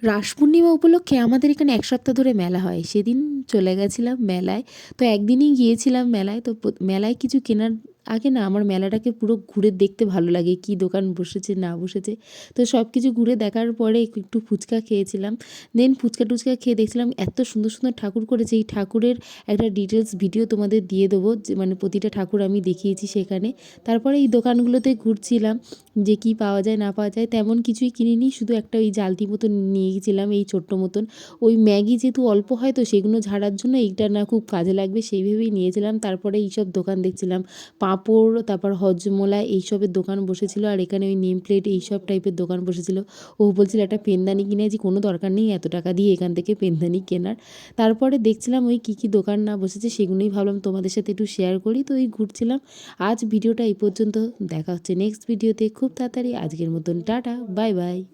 রাস পূর্ণিমা উপলক্ষে আমাদের এখানে ১ সপ্তাহ ধরে মেলা হয়। সেদিন চলে গেছিলাম মেলায়। তো একদিনই গিয়েছিলাম মেলায়। তো মেলায় কিছু কেনার আগে না আমার মেলাটাকে পুরো ঘুরে দেখতে ভালো লাগে। কি দোকান বসেছে না বসেছে। তো সবকিছু ঘুরে দেখার পরে একটু ফুচকা খেয়েছিলাম। দেন ফুচকা-টুচকা খেয়ে দেখছিলাম এত সুন্দর, সুন্দর ঠাকুর করেছে। এই ঠাকুরের একটা ডিটেইলস ভিডিও তোমাদের দিয়ে দেবো। যে মানে প্রতিটা ঠাকুর আমি দেখিয়েছি সেখানে। তারপরে এই দোকানগুলোতে ঘুরছিলাম। যে কি পাওয়া যায় না পাওয়া যায় তেমন কিছুই কিনিনি। শুধু একটা ওই জালতি মতন নিয়ে গেছিলাম এই ছোট্ট মতন। ওই ম্যাগি যেহেতু অল্প হয় তো সেগুলো ঝাড়ার জন্য এইটা না খুব কাজে লাগবে সেই ভেবেই নিয়েছিলাম। তারপরে এইসব দোকান দেখছিলাম। পাঁপড়, তারপর হজমোলা এইসবের দোকান বসেছিল। আর এখানে ওই নেম প্লেট এইসব টাইপের দোকান বসেছিল। ও বলছিল একটা পেনদানি কিনেছি, কোনো দরকার নেই এত টাকা দিয়ে এখান থেকে পেনদানি কেনার। তারপরে দেখছিলাম ওই কী দোকান না বসেছে সেগুলোই ভাবলাম তোমাদের সাথে একটু শেয়ার করি। তো ওই ঘুরছিলাম। আজ ভিডিওটা এই পর্যন্ত। দেখা হচ্ছে নেক্সট ভিডিওতে খুব তাড়াতাড়ি। আজকের মতন টাটা, বাই বাই।